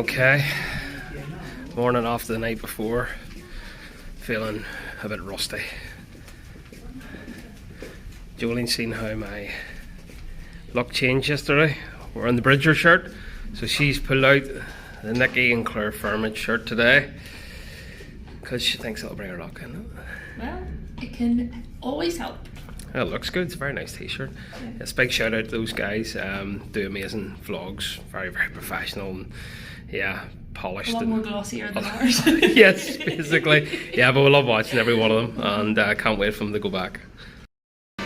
Okay, morning after the night before, feeling a bit rusty. Jolene's seen how my look changed yesterday. We're in the Bridger shirt, so she's pulled out the Nikki and Claire Firmage shirt today because she thinks it'll bring her luck in it. Well, it can always help. It looks good, it's a very nice t-shirt. It's a big shout out to those guys, do amazing vlogs, very professional and yeah, polished. A lot more glossier than ours. Yes, basically. Yeah, but we love watching every one of them and can't wait for them to go back.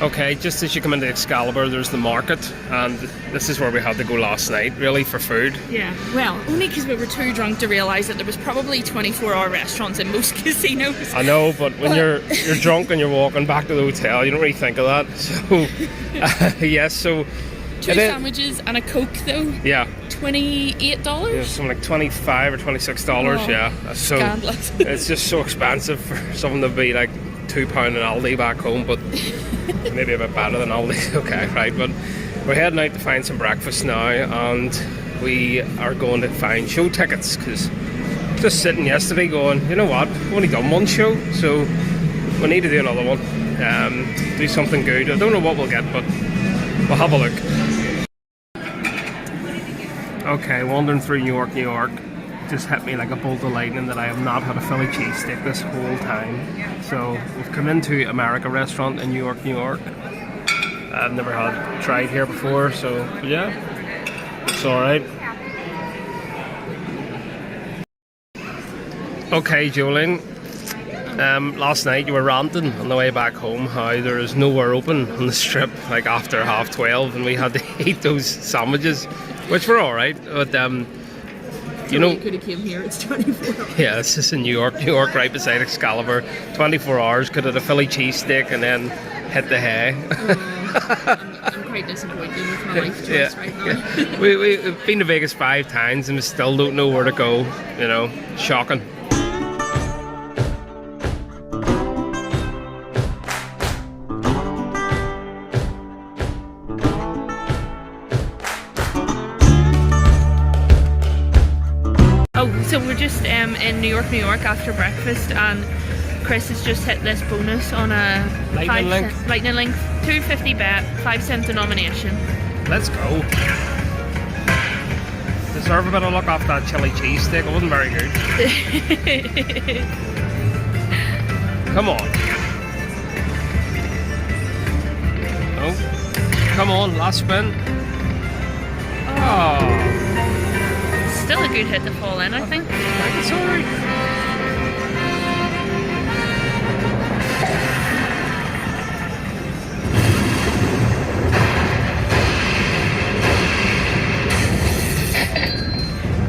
Okay, just as you come into Excalibur, there's the market, and this is where we had to go last night, really, for food. Yeah, well, only because we were too drunk to realise that there was probably 24-hour restaurants in most casinos. I know, but when you're drunk and you're walking back to the hotel, you don't really think of that. So, yes, so... Two sandwiches and a Coke, though. Yeah. $28? Yeah, something like $25 or $26, yeah. So scandalous. It's just so expensive for something to be like £2 in Aldi back home, but maybe a bit better than Aldi. Okay, right, but we're heading out to find some breakfast now, and we are going to find show tickets, because just sitting yesterday going, you know what, we've only done one show, so we need to do another one, do something good. I don't know what we'll get, but we'll have a look. Okay, wandering through New York, just hit me like a bolt of lightning that I have not had a Philly cheesesteak this whole time. So we've come into America restaurant in New York. I've never tried here before, so yeah, it's alright. Okay, Jolene, last night you were ranting on the way back home how there is nowhere open on the strip like after 12:30, and we had to eat those sandwiches, which were alright, but you know, could have came here. It's 24 hours. Yeah, this is in New York, right beside Excalibur. 24 hours, could have had a Philly cheesesteak and then hit the hay. I'm quite disappointed with my life choice right now. Yeah. We've been to Vegas 5 times and we still don't know where to go, you know, shocking. So we're just in New York after breakfast, and Chris has just hit this bonus on a Lightning Link, $2.50 bet, 5-cent denomination. Let's go. Deserve a bit of luck off that chili cheesesteak. It wasn't very good. Come on. Oh, come on, last spin. Oh. Still a good hit to fall in, I think. It's alright.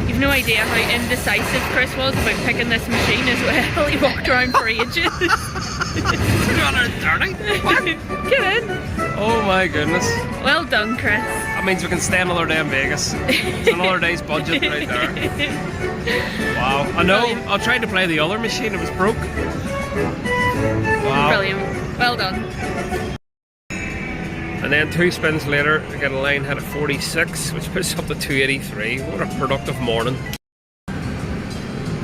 You've no idea how indecisive Chris was about picking this machine as well. He walked around for ages. Get in. Oh my goodness. Well done, Chris. That means we can stay another day in Vegas. It's another day's budget right there. Wow. I know, I tried to play the other machine, it was broke. Wow. Brilliant. Well done. And then 2 spins later, I get a line hit at 46, which puts up to 283. What a productive morning.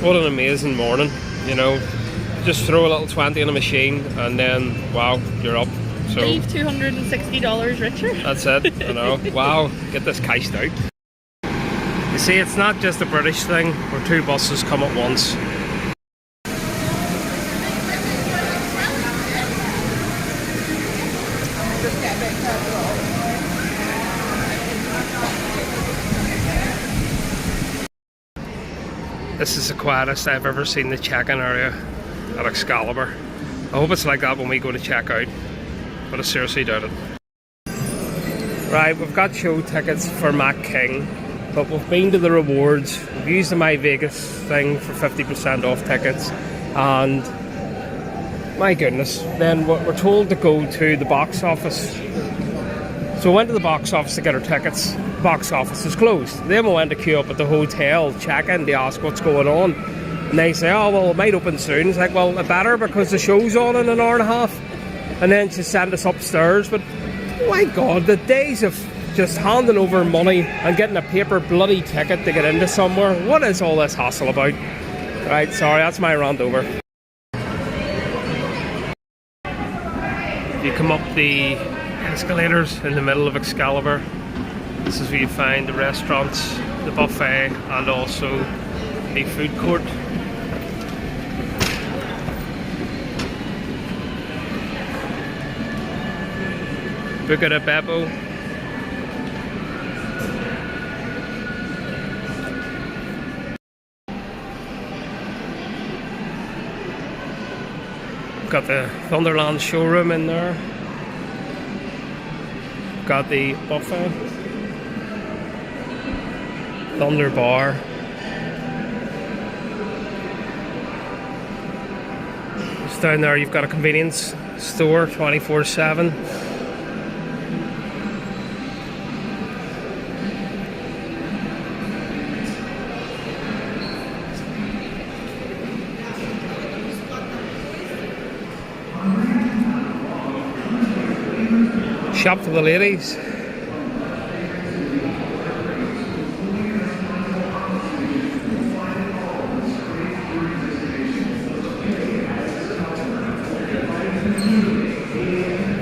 What an amazing morning, you know. Just throw a little 20 in a machine and then, wow, you're up. So, leave $260 richer. That's it, you know. Wow, get this cashed out. You see, it's not just a British thing where 2 buses come at once. This is the quietest I've ever seen the check-in area at Excalibur. I hope it's like that when we go to check out, but I seriously doubt it. Right, we've got show tickets for Mac King, but we've been to the rewards. We've used the My Vegas thing for 50% off tickets, and my goodness, then we're told to go to the box office. So we went to the box office to get our tickets. Box office is closed. Then we went to queue up at the hotel, check-in, to ask what's going on. And they say, oh, well, it might open soon. It's like, well, it better, because the show's on in an hour and a half. And then she sent us upstairs. But, oh my God, the days of just handing over money and getting a paper bloody ticket to get into somewhere. What is all this hassle about? Right, sorry, that's my rant over. You come up the escalators in the middle of Excalibur. This is where you find the restaurants, the buffet, and also the food court. Book at a Bebo. Got the Thunderland showroom in there. Got the buffet. Thunder Bar. Just down there you've got a convenience store 24/7. Shop for the ladies.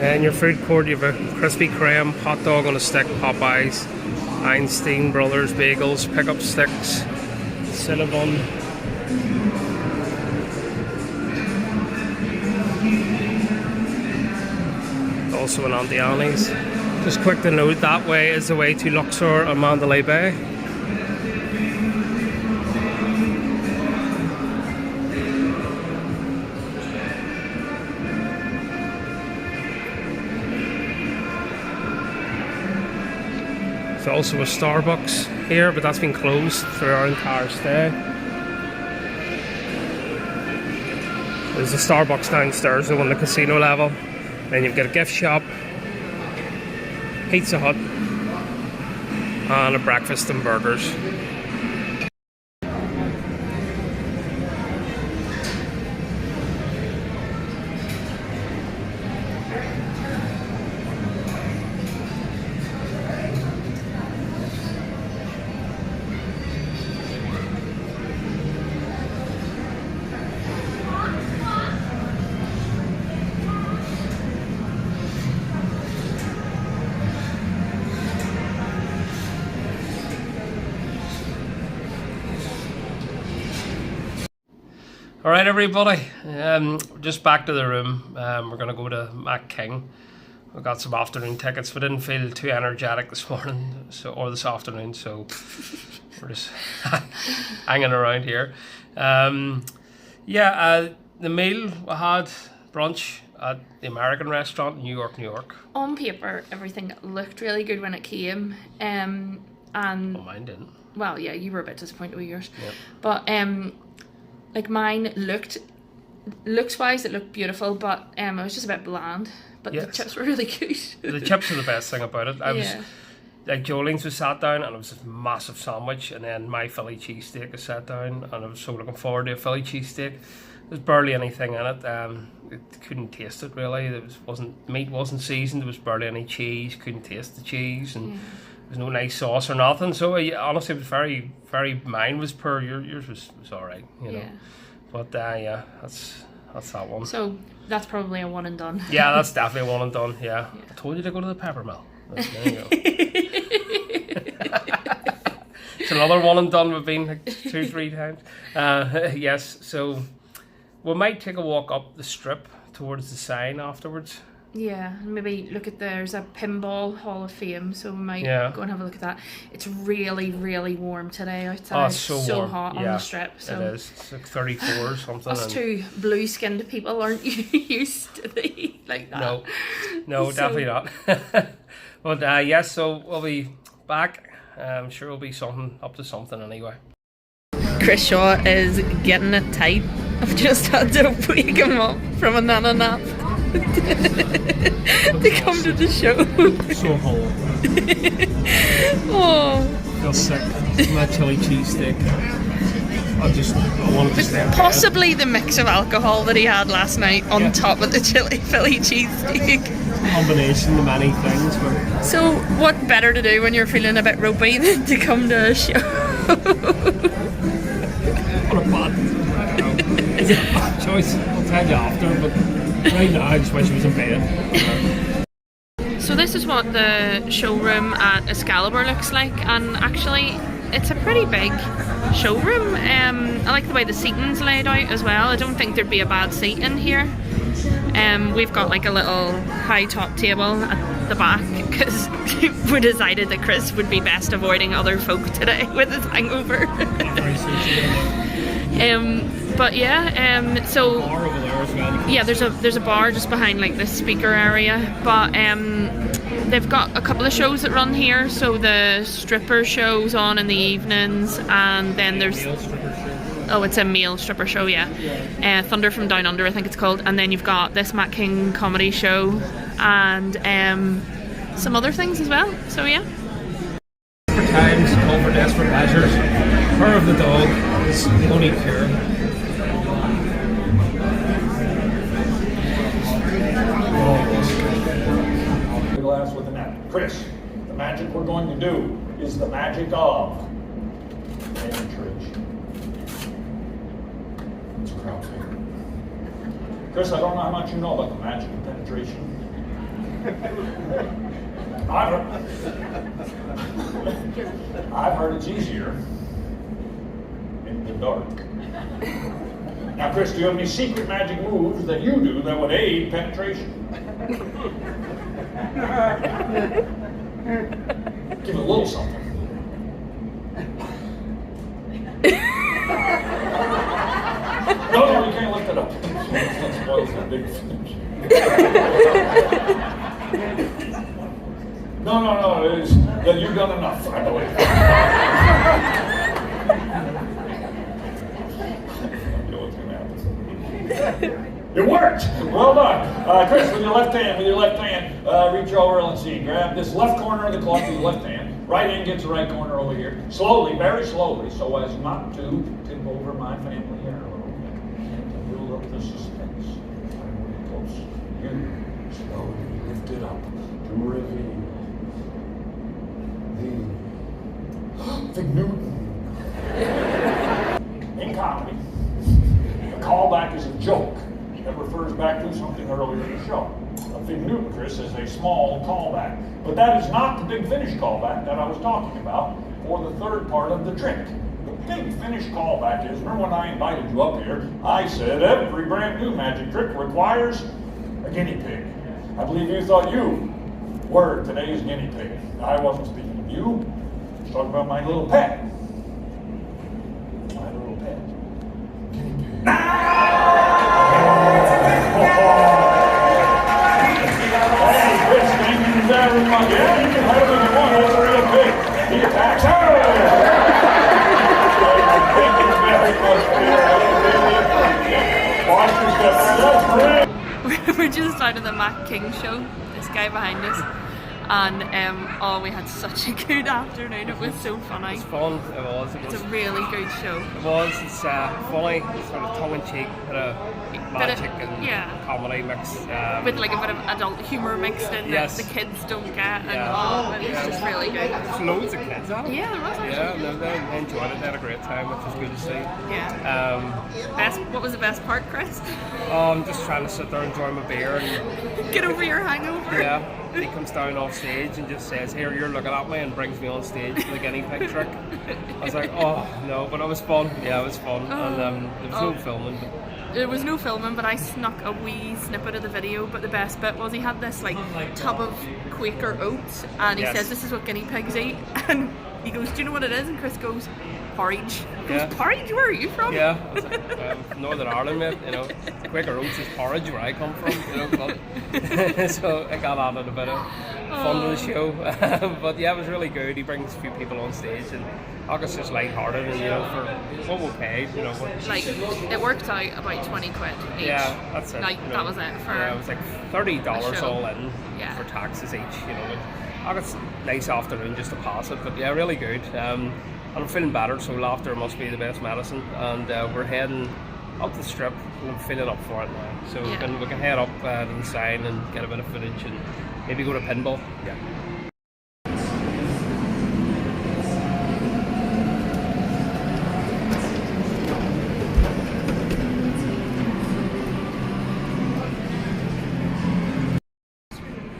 And your food court, you have a Krispy Kreme, hot dog on a stick, Popeyes, Einstein Brothers bagels, pickup sticks, Cinnabon. Also an Auntie Annie's. Just quick to note, that way is the way to Luxor and Mandalay Bay. There's also a Starbucks here, but that's been closed for our entire stay. There's a Starbucks downstairs though on the casino level. Then you've got a gift shop, Pizza Hut, and a breakfast and burgers. Alright everybody, just back to the room. We're going to go to Mac King. We got some afternoon tickets. We didn't feel too energetic this morning or this afternoon, so we're just hanging around here. The meal we had, brunch at the American restaurant in New York. On paper, everything looked really good when it came. And well, mine didn't. Well, yeah, you were a bit disappointed with yours. Yep. But like mine looks-wise, it looked beautiful, but it was just a bit bland. But yes, the chips were really good. The chips are the best thing about it. I was like, Jolene's was sat down and it was a massive sandwich, and then my Philly cheesesteak was sat down, and I was so looking forward to a Philly cheesesteak. There's barely anything in it. It couldn't taste it really. Meat wasn't seasoned. There was barely any cheese. Couldn't taste the cheese, and there's no nice sauce or nothing. So honestly, it was very, very. Mine was poor. Yours was all right, you know. But that's that one. So that's probably a one and done. Yeah, that's definitely a one and done. Yeah. I told you to go to the pepper mill. There you go. It's another one and done. We've been like 2-3 times. Yes. So we might take a walk up the strip towards the sign afterwards. Yeah, maybe look at there's a Pinball Hall of Fame, so we might go and have a look at that. It's really, really warm today outside. Oh, it's so warm. Hot on the strip. So it is. It's like 34 or something. Us two blue-skinned people aren't used to the heat like that. No, definitely not. But yes, so we'll be back. I'm sure it'll be up to something anyway. Chris Shaw is getting it tight. I've just had to wake him up from a nana nap to come to the show. So hot. Oh. Feel sick. My chili cheesesteak. I wanted to stay in bed. Possibly the mix of alcohol that he had last night on top of the chili Philly cheesesteak. Combination of many things. But So, what better to do when you're feeling a bit ropey than to come to a show? what a bad, it's a bad choice. I'll tell you after, but right now I just wish I was in bed. So this is what the showroom at Excalibur looks like, and actually it's a pretty big showroom. I like the way the seating's laid out as well. I don't think there'd be a bad seat in here. We've got like a little high top table at the back because we decided that Chris would be best avoiding other folk today with his hangover. But yeah, so yeah, there's a bar just behind like the speaker area, but they've got a couple of shows that run here. So the stripper show's on in the evenings, and then there's it's a male stripper show, yeah. Thunder from Down Under, I think it's called, and then you've got this Matt King comedy show and some other things as well. So yeah. For times, all for desperate measures. Purr of the dog is the only cure. Glass with a net. Chris, the magic we're going to do is the magic of penetration. It's a crowd favorite. Chris, I don't know how much you know about the magic of penetration. I've heard it's easier in the dark. Now, Chris, do you have any secret magic moves that you do that would aid penetration? Give it a little something. No, you can't lift it up. That spoils the big finish. No, it is. You've done enough, I believe. It worked! Well done. Chris, with your left hand, reach over and let's see. Grab this left corner of the cloth with your left hand. Right hand gets the right corner over here. Slowly, very slowly, so as not to tip over my family hair a little bit. And to build up the suspense. I'm really close. You slowly lift it up to reveal the Fig Newton. In comedy, a callback is a joke that refers back to something earlier in the show. A Fig Newton, Chris, is a small callback. But that is not the big finish callback that I was talking about for the third part of the trick. The big finish callback is, remember when I invited you up here, I said every brand new magic trick requires a guinea pig. I believe you thought you were today's guinea pig. I wasn't speaking of you. I was talking about my little pet. My little pet. Guinea pig. Yeah, you can have it if you want. It's a real pig. He attacks her. Watch your step. We're just out of the Matt King show. This guy behind us. And we had such a good afternoon. It was so funny. It's fun. It was. It's a really good show. It was. It's funny, sort of tongue-in-cheek, bit of magic and comedy mixed. With like a bit of adult humour mixed in that the kids don't get. And it was just really good. There's loads of kids out. Yeah, there was actually. Yeah, they enjoyed it. They had a great time, which was good to see. Yeah. What was the best part, Chris? I'm just trying to sit there and enjoy my beer and get over your hangover. Yeah. He comes down off stage and just says, "Here, you're looking at me," and brings me on stage for the guinea pig trick. I was like, "Oh no," but it was fun. Yeah, it was fun, and there was no filming. There was no filming, but I snuck a wee snippet of the video. But the best bit was he had this like tub of Quaker oats, and he says, "This is what guinea pigs eat," and he goes, "Do you know what it is?" And Chris goes, "Porridge." He goes, "Porridge? Where are you from?" Yeah, I was like, Northern Ireland, mate. You know, Quaker oats is porridge where I come from. You know, but so I got added a bit of fun to the show. But yeah, it was really good. He brings a few people on stage, and it's just light-hearted, and you know, for what we paid, you know. Like it worked out about 20 quid each. Yeah, that's it. Like that was it for. Yeah, it was like $30 all in for taxes each. You know, it's a nice afternoon just to pass it, but yeah, really good. I'm feeling battered, so laughter must be the best medicine. And we're heading up the strip, and I'm feeling up for it now. So we can head up to the sign and get a bit of footage and maybe go to Pinball. Yeah.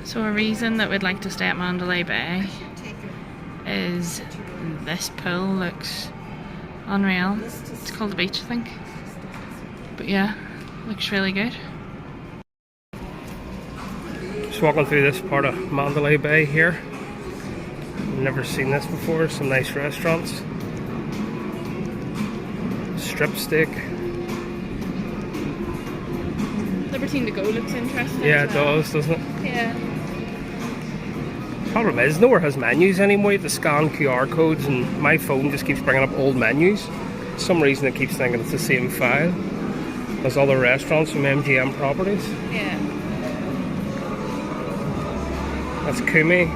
So a reason that we'd like to stay at Mandalay Bay is this pool looks unreal. It's called the beach, I think. But yeah, looks really good. Just walking through this part of Mandalay Bay here. Never seen this before. Some nice restaurants. Strip steak. Libertine to go looks interesting. Yeah, it does, doesn't it? Yeah. Problem is, nowhere has menus anymore. You have to scan QR codes, and my phone just keeps bringing up old menus. For some reason, it keeps thinking it's the same file as other restaurants from MGM properties. Yeah. That's Kumi.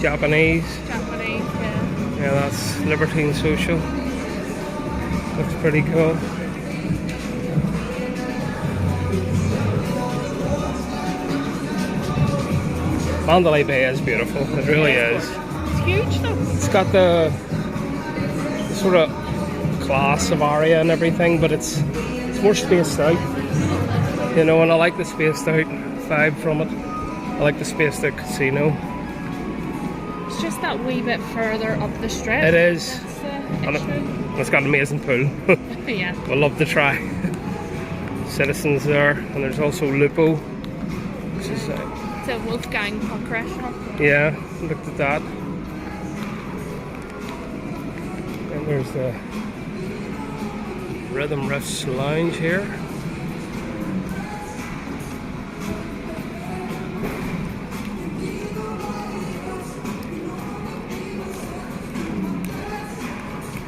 Japanese. Japanese, yeah. Yeah, that's Libertine Social. Looks pretty cool. Mandalay Bay is beautiful. It really is. It's huge though. It's got the sort of class of aria and everything, but it's more spaced out. You know, and I like the spaced out vibe from it. I like the spaced out casino. It's just that wee bit further up the strip. It is. That's the issue. It's got an amazing pool. Yeah. We'll love to try. Citizens there, and there's also Lupo, which is It's a Wolfgang Puck restaurant. yeah, looked at that. And there's the Rhythm Riffs Lounge here.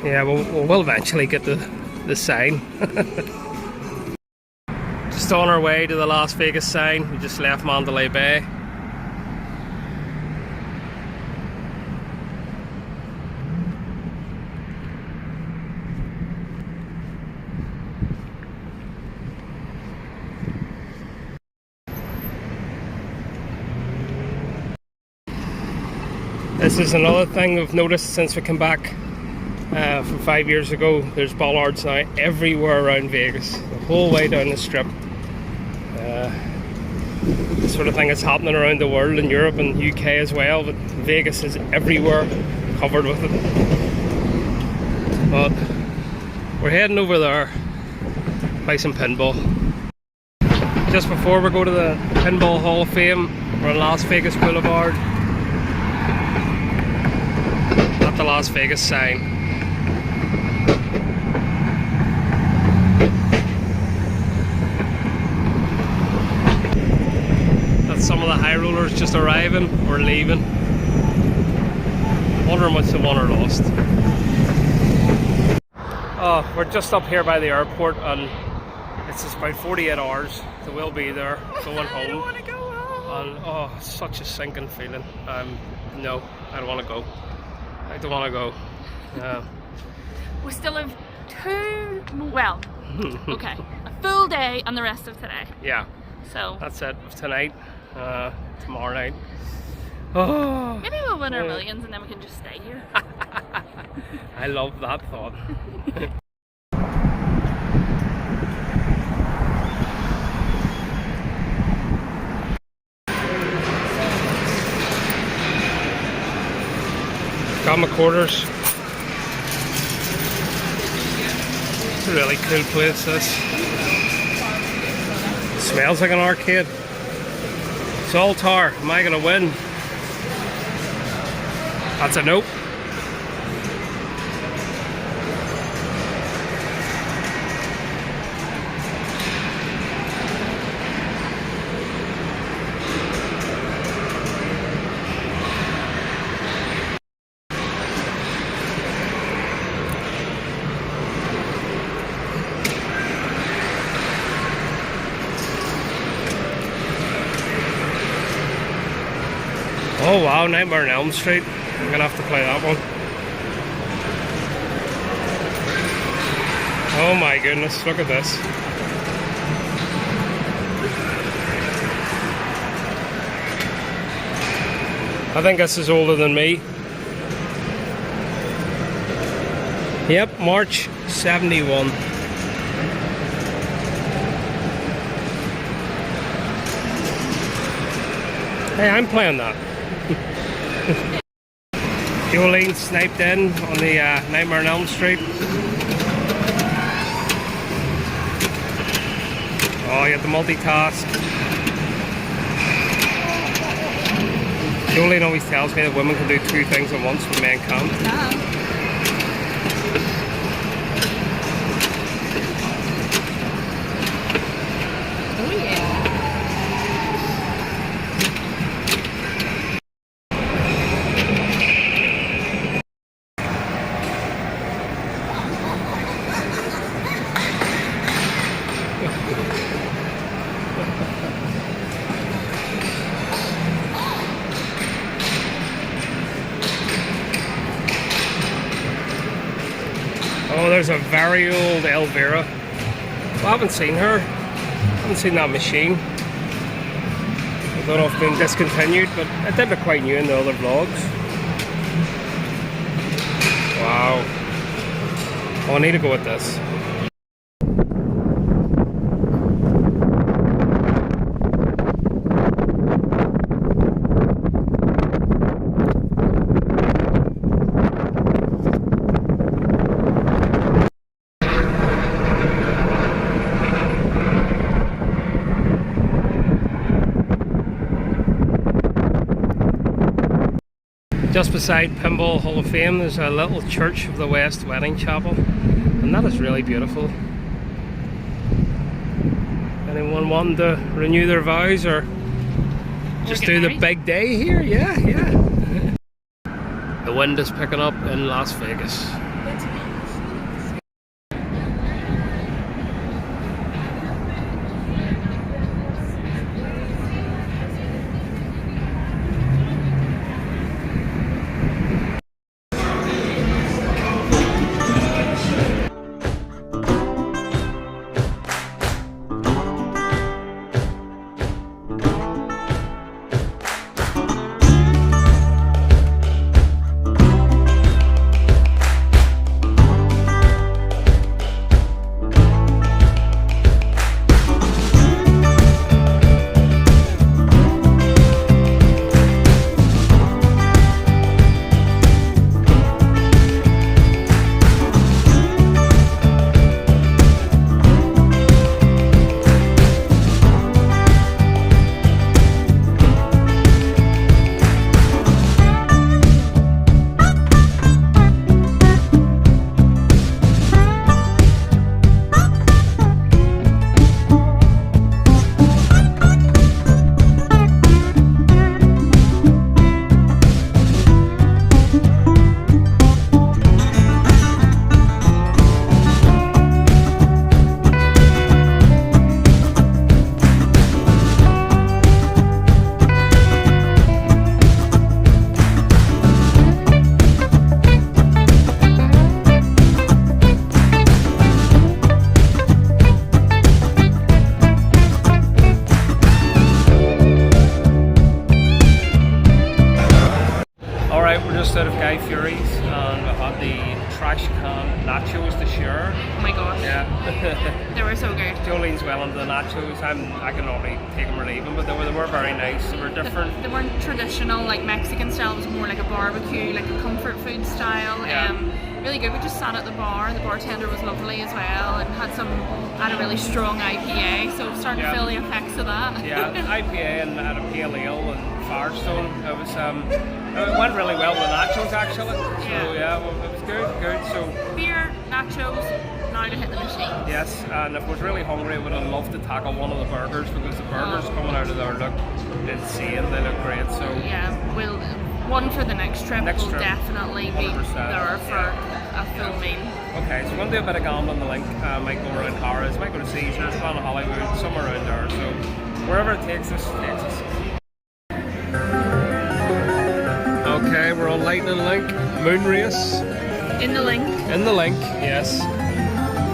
Yeah, we'll eventually get the sign. Just on our way to the Las Vegas sign. We just left Mandalay Bay. This is another thing we've noticed since we came back from 5 years ago. There's bollards now everywhere around Vegas, the whole way down the strip. The sort of thing that's happening around the world, in Europe and UK as well, but Vegas is everywhere covered with it. But we're heading over there to play some pinball. Just before we go to the Pinball Hall of Fame, we're on Las Vegas Boulevard at the Las Vegas sign. Some of the high rollers just arriving or leaving. Wondering what's the won or lost. Oh, we're just up here by the airport, and it's just about 48 hours, so we'll be there going home. I don't want to go home. And oh, such a sinking feeling. No, I don't want to go. I don't want to go. We still have okay, a full day and the rest of today. Yeah. So that's it. Tonight, tomorrow night. Oh, maybe we'll win our millions and then we can just stay here. I love that thought. Got my quarters. It's a really cool place, this. Smells like an arcade. Solitaire, am I gonna win? That's a nope. Oh wow, Nightmare on Elm Street. I'm gonna have to play that one. Oh my goodness, look at this. I think this is older than me. Yep, March 71. Hey, I'm playing that. Jolene sniped in on the Nightmare on Elm Street. Oh, you have to multitask. Jolene always tells me that women can do two things at once when men can't. Oh yeah. Oh, there's a very old Elvira. Well, I haven't seen her. I haven't seen that machine. I don't know if it's been discontinued, but it did look quite new in the other vlogs. Wow. Oh, I need to go with this. Just beside Pinball Hall of Fame, there's a little Church of the West wedding chapel, and that is really beautiful. Anyone wanting to renew their vows or just do the big day here? Yeah. The wind is picking up in Las Vegas. Out of Guy Fieri's, and we had the trash can nachos to share. Oh my gosh. Yeah. They were so good. Jolene's well into the nachos. I can only take them or leave them, but they were very nice. They were different. They weren't traditional like Mexican style. It was more like a barbecue, like a comfort food style. Yeah. Really good. We just sat at the bar. The bartender was lovely as well, and had a really strong IPA. So starting to feel the effects of that. Yeah, IPA and had a pale ale and Firestone. It was it went really well with the nachos actually. So yeah, well, it was good. So beer, nachos, now to hit the machine. Yes, and if I was really hungry, I would have loved to tackle one of the burgers because the burgers coming out of there look insane. They look great. So yeah, we'll one for the next trip. Will definitely be 100%. there for a full meal. Okay, so we're going to do a bit of gambling the link. Might go around Harrods, might go to Caesars, Planet Hollywood, somewhere around there. So wherever it takes us, takes us. Okay, we're on Lightning Link, Moon Race. In the link. In the link, yes.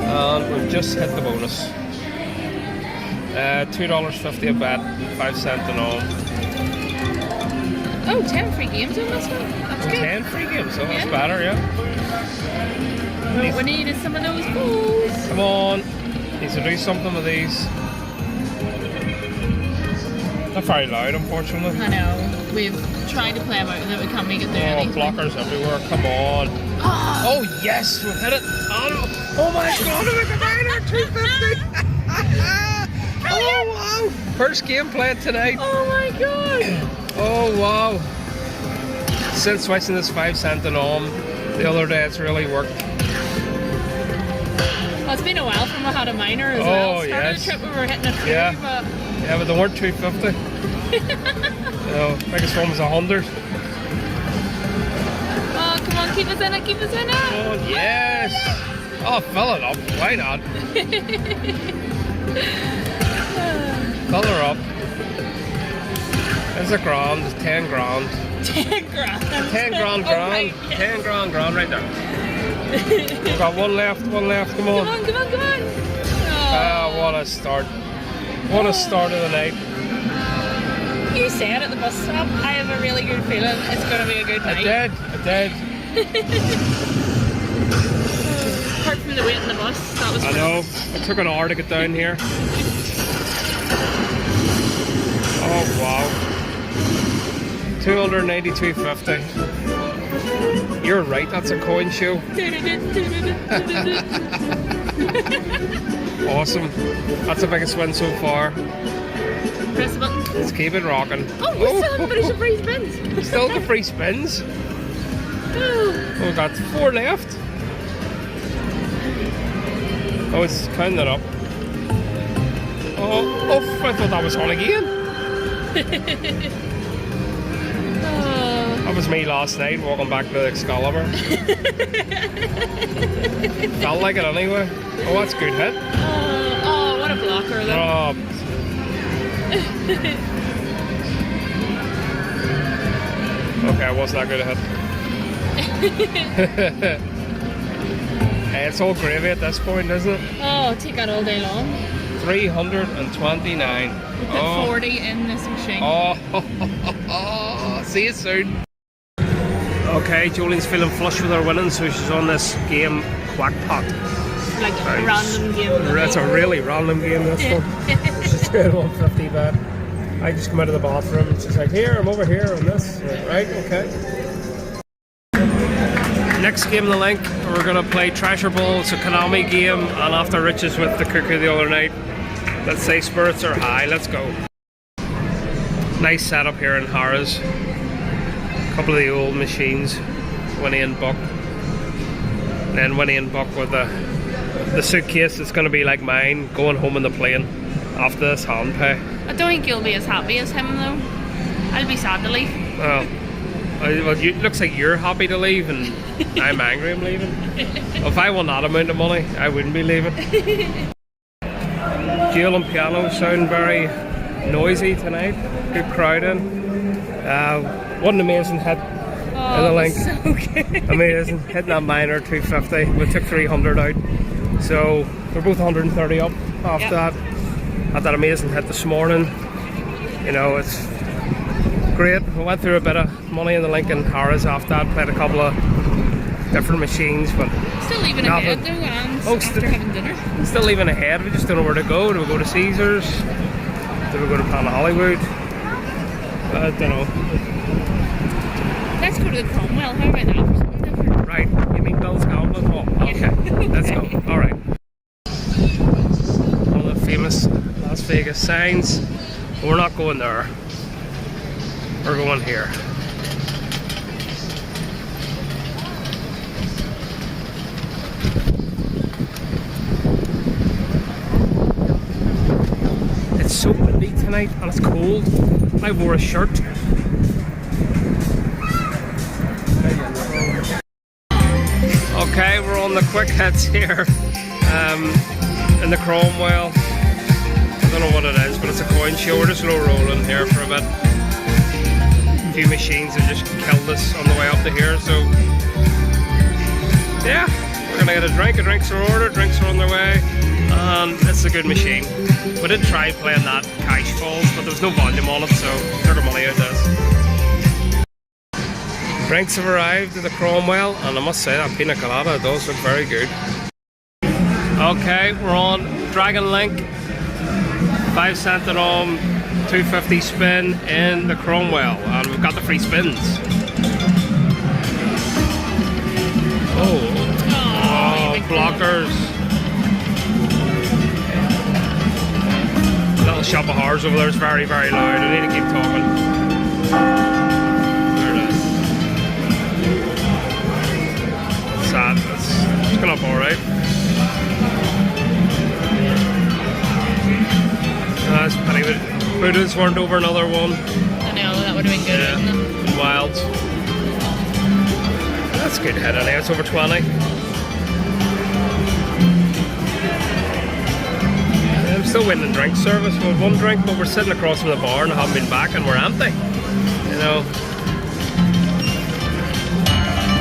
And we've just hit the bonus. $2.50 a bet, 5 cents an on. Oh, 10 free games on this one. That's good. 10 free games, so that's Yeah. better, yeah. What we need is some of those balls. Come on, needs to do something with these. Not very loud, unfortunately. I know. We've tried to play them out that we can't make it do Oh, anything. blockers everywhere, come on. Oh yes, we hit it. Oh my god, we got a 250. Oh wow, first game played tonight. Oh my god. Oh wow. Since switching this 5 cent and on, the other day it's really worked. Well, it's been a while from I had a minor as Oh, well. Started yes. the trip we were hitting a few, Yeah. but Yeah, but they weren't 250. No, biggest one was 100. oh, come on, keep us in it, keep us in it. Oh yes. Oh, fill it up. Why not? Fill her up. There's a grand, 10 grand. 10 grand. 10 grand, Oh, right, yes. 10 grand right there. We've got one left, come on. Come on, come on, come on. Ah, what a start. What a start of the night. You said at the bus stop, I have a really good feeling it's going to be a good I night. did. Apart from the wait in the bus, that was I know. It took an hour to get down here. Oh, wow. 292.50. You're right, that's a coin show. Awesome. That's the biggest win so far. Press the button. Let's keep it rocking. Oh, we still haven't finished the free spins. Still the free spins. Oh. We've got 4 left. Oh, it's counting it up. Oh, I thought that was on again. That was me last night walking back to the Excalibur. Felt like it anyway. Oh, that's a good hit. Oh, what a blocker though. Oh. Okay, it wasn't that good a hit. Hey, it's all gravy at this point, isn't it? Oh, take that all day long. 329. We put 40 in this machine. Oh, see you soon. Okay, Jolene's feeling flush with her winning, so she's on this game, Quack Pot. Like a random game. It's a really random game, this one. She's doing 150 bet. I just come out of the bathroom and she's like, here, I'm over here on this. Right, okay. Next game in the link, we're going to play Treasure Ball. It's a Konami game, and after Riches with the cooker the other night, let's say spirits are high. Let's go. Nice setup here in Harris. A couple of the old machines, Winnie and Buck. And then Winnie and Buck with the suitcase that's going to be like mine, going home in the plane after this hand pay. I don't think you'll be as happy as him though. I'll be sad to leave. Well, it looks like you're happy to leave and I'm angry I'm leaving. If I won that amount of money, I wouldn't be leaving. Jill and piano sound very noisy tonight. Good crowd in. What an amazing hit in the link. So good. Amazing. Hitting that minor 250. We took 300 out. So we're both 130 up after that. Had that amazing hit this morning. You know, it's great. We went through a bit of money in the Lincoln Harris after that. Played a couple of different machines, but Still leaving ahead though, and after having dinner. still leaving ahead. We just don't know where to go. Do we go to Caesars? Do we go to Planet Hollywood? I don't know. Let's go to the Cromwell. How about that for something different? Right, you mean Bill's Gambling Hall? Okay, let's go. Alright. One of the famous Las Vegas signs. We're not going there. We're going here. It's so windy tonight and it's cold. I wore a shirt. Okay, we're on the quick hits here in the Cromwell. I don't know what it is, but it's a coin show. We're just low rolling here for a bit. A few machines have just killed us on the way up to here, so yeah, We're gonna get a drink. Drinks are ordered. Drinks are on their way. And it's a good machine. We did try playing that Cash Falls, but there was no volume on it, so took our money out of this. Drinks have arrived at the Cromwell, and I must say that pina colada does look very good. Okay, we're on Dragon Link. 5 cent an arm, 250 spin in the Cromwell, and we've got the free spins. Oh, blockers. Little shop of horrors over there is very, very loud. I need to keep talking. There it is. Sad. It's going up alright. That's funny. Buddhas weren't over another one. I know, that would have been good, yeah. wouldn't it? Wilds. That's a good hit anyway. It's over 20. I'm still waiting on drink service. We had one drink, but we're sitting across from the bar and haven't been back, and we're empty. You know.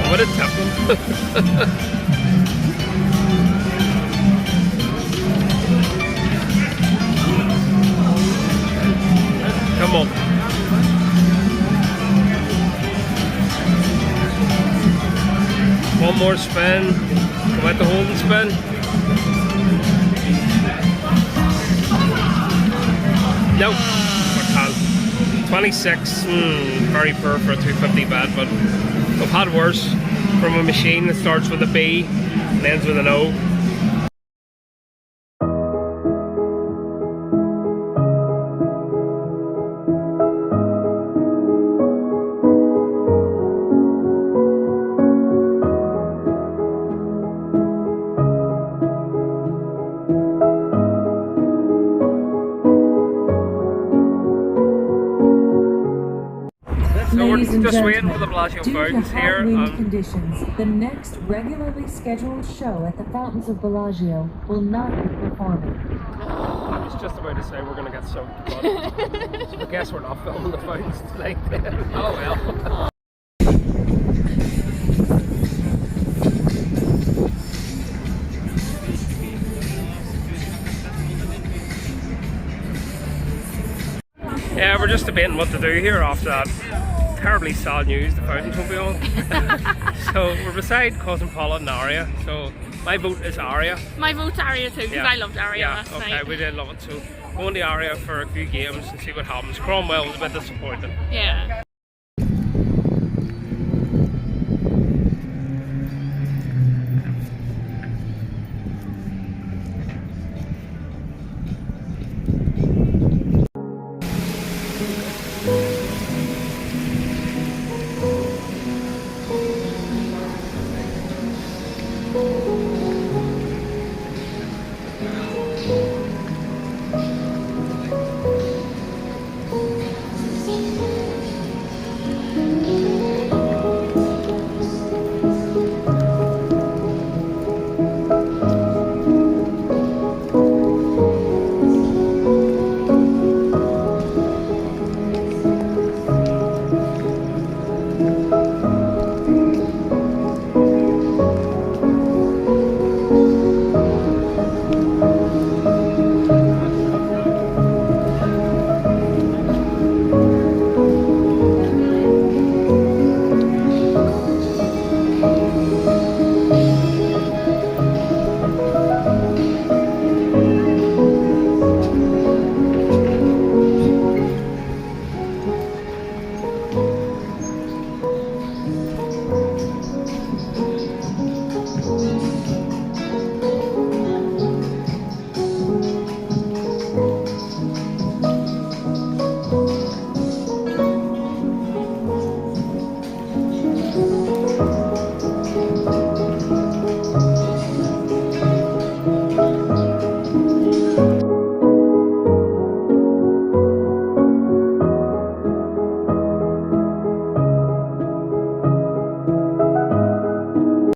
I would have tipped them. Come on. One more spin. Come out the hold and spin. Nope. 26. Very poor for a 250 bet, but we've had worse from a machine that starts with a B and ends with an O. So we're just waiting for the Bellagio fountains here. Conditions, the next regularly scheduled show at the fountains of Bellagio will not be performing. I was just about to say we're going to get soaked, but I guess we're not filming the fountains tonight. Oh well. Yeah, we're just debating what to do here after that terribly sad news the fountains won't be on. So we're beside Cosmopolitan Aria, so my vote is Aria. My vote's Aria too, because I loved Aria last night. night. We did love it, so go on to Aria for a few games and see what happens. Cromwell was a bit disappointing. Yeah.